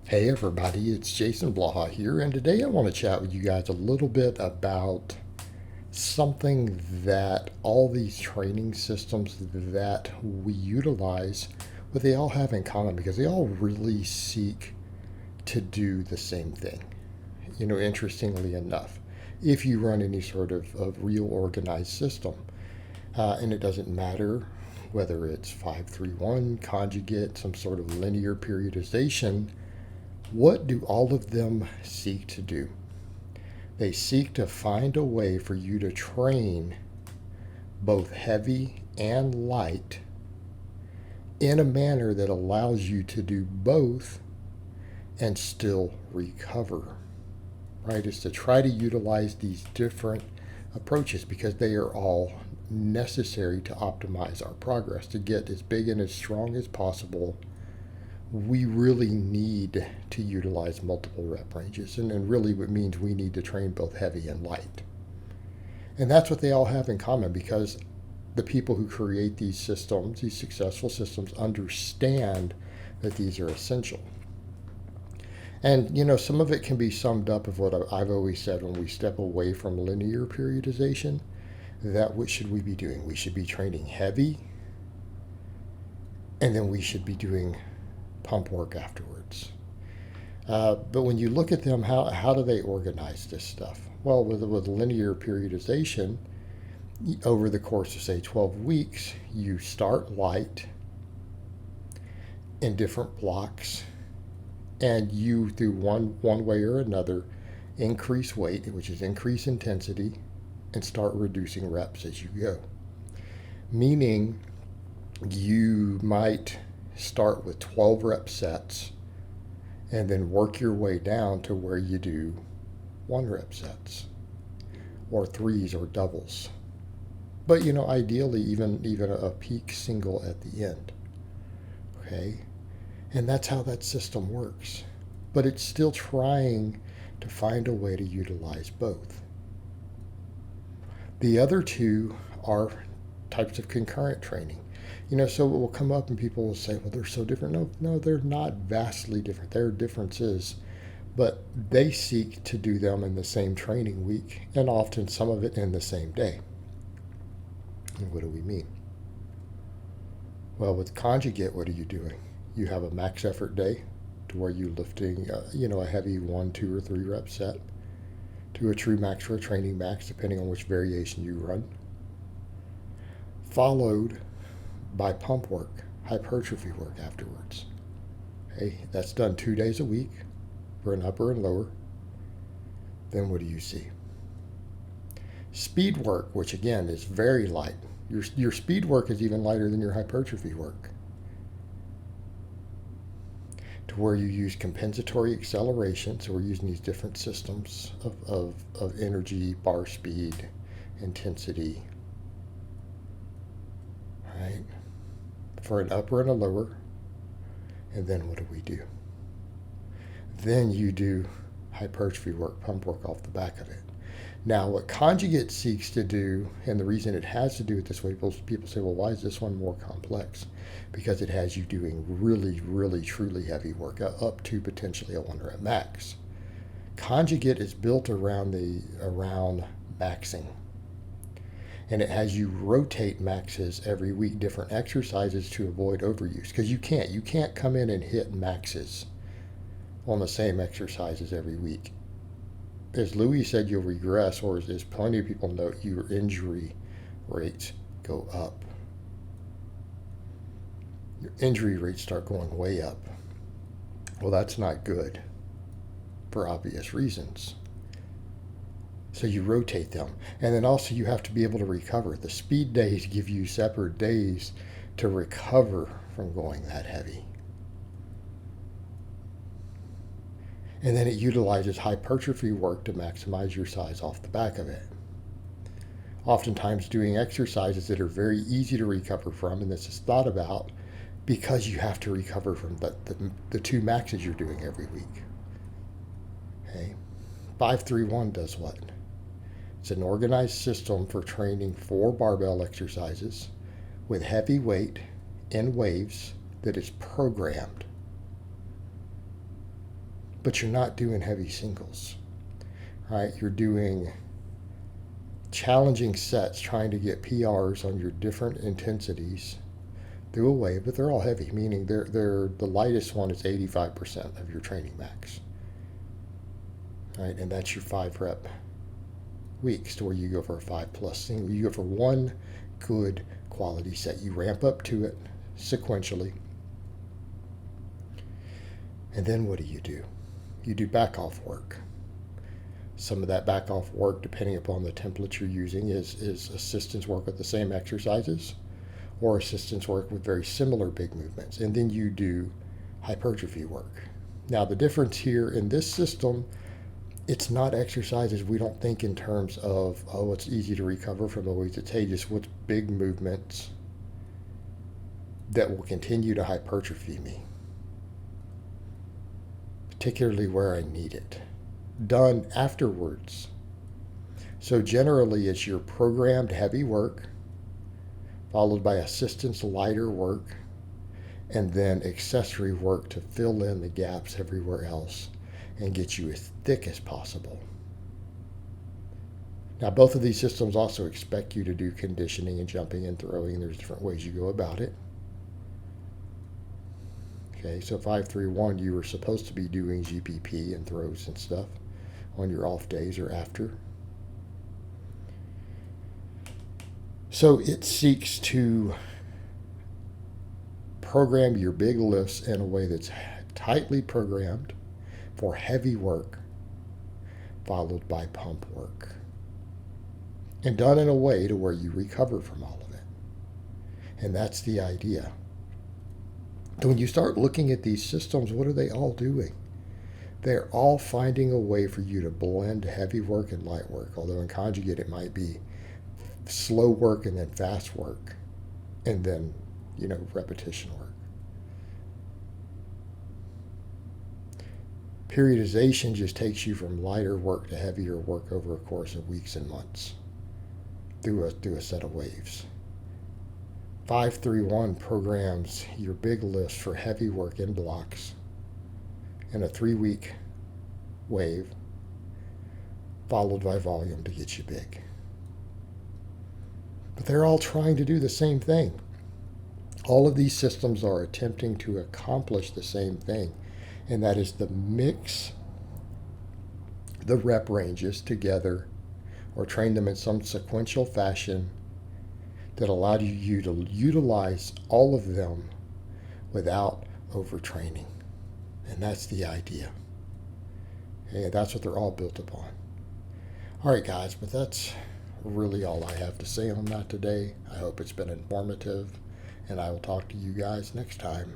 Hey everybody, it's Jason Blaha here, and today I want to chat with you guys a little bit about something that all these training systems that we utilize, what they all have in common, because they all really seek to do the same thing. Interestingly enough, if you run any sort of real organized system, and it doesn't matter whether it's 531, conjugate, some sort of linear periodization, what do all of them seek to do? They seek to find a way for you to train both heavy and light in a manner that allows you to do both and still recover. Right? Is to try to utilize these different approaches because they are all necessary to optimize our progress, to get as big and as strong as possible. We really need to utilize multiple rep ranges, and really what means we need to train both heavy and light. And that's what they all have in common because the people who create these systems, these successful systems, understand that these are essential. And some of it can be summed up of what I've always said: when we step away from linear periodization, that what should we be doing? We should be training heavy, and then we should be doing pump work afterwards. But when you look at them, how do they organize this stuff? Well, with linear periodization, over the course of, say, 12 weeks, you start light in different blocks, and you, through one way or another, increase weight, which is increase intensity, and start reducing reps as you go. Meaning, you might start with 12 rep sets and then work your way down to where you do 1 rep sets or threes or doubles. But ideally even a peak single at the end. Okay? And that's how that system works. But it's still trying to find a way to utilize both. The other two are types of concurrent training. So it will come up and people will say, well, they're so different. No, they're not vastly different. There are differences, but they seek to do them in the same training week and often some of it in the same day. And what do we mean? Well, with conjugate, what are you doing? You have a max effort day to where you're lifting, a heavy 1, 2, or 3 rep set to a true max or a training max, depending on which variation you run. Followed by pump work, hypertrophy work afterwards. Okay, that's done 2 days a week for an upper and lower. Then what do you see? Speed work, which again is very light. Your speed work is even lighter than your hypertrophy work, to where you use compensatory acceleration. So we're using these different systems of energy, bar speed, intensity, right? For an upper and a lower. And then what do? Then you do hypertrophy work, pump work off the back of it. Now, what conjugate seeks to do, and the reason it has to do it this way, people say, well, why is this one more complex? Because it has you doing really, really, truly heavy work, up to potentially a 1 rep max. Conjugate is built around maxing. And it has you rotate maxes every week, different exercises to avoid overuse. Because you can't come in and hit maxes on the same exercises every week. As Louis said, you'll regress, or as plenty of people note, your injury rates go up. Your injury rates start going way up. Well, that's not good for obvious reasons. So you rotate them. And then also you have to be able to recover. The speed days give you separate days to recover from going that heavy. And then it utilizes hypertrophy work to maximize your size off the back of it. Oftentimes doing exercises that are very easy to recover from, and this is thought about because you have to recover from the 2 maxes you're doing every week. Okay? 531 does what? It's an organized system for training 4 barbell exercises with heavy weight in waves that is programmed. but you're not doing heavy singles, right? You're doing challenging sets, trying to get PRs on your different intensities through a wave, but they're all heavy, meaning they're the lightest one is 85% of your training max, right? And that's your 5 rep weeks, to where you go for a 5+ single. You go for one good quality set. You ramp up to it sequentially. And then what do? You do back off work. Some of that back off work, depending upon the template you're using, is assistance work with the same exercises, or assistance work with very similar big movements. And then you do hypertrophy work. Now, the difference here in this system, it's not exercises. We don't think in terms of, oh, it's easy to recover from the weights. It's, hey, just what's big movements that will continue to hypertrophy me, particularly where I need it, done afterwards. So generally, it's your programmed heavy work, followed by assistance lighter work, and then accessory work to fill in the gaps everywhere else and get you as thick as possible. Now, both of these systems also expect you to do conditioning and jumping and throwing. There's different ways you go about it. Okay, so 5-3-1, you were supposed to be doing GPP and throws and stuff on your off days or after. So it seeks to program your big lifts in a way that's tightly programmed for heavy work, followed by pump work, and done in a way to where you recover from all of it. And that's the idea. When you start looking at these systems, what are they all doing? They're all finding a way for you to blend heavy work and light work, although in Conjugate it might be slow work and then fast work, and then, repetition work. Periodization just takes you from lighter work to heavier work over a course of weeks and months through a set of waves. 5-3-1 programs your big lifts for heavy work in blocks in a 3-week wave, followed by volume to get you big. But they're all trying to do the same thing. All of these systems are attempting to accomplish the same thing, and that is to mix the rep ranges together or train them in some sequential fashion that allowed you to utilize all of them without overtraining. And that's the idea. And that's what they're all built upon. All right, guys, but that's really all I have to say on that today. I hope it's been informative, and I will talk to you guys next time.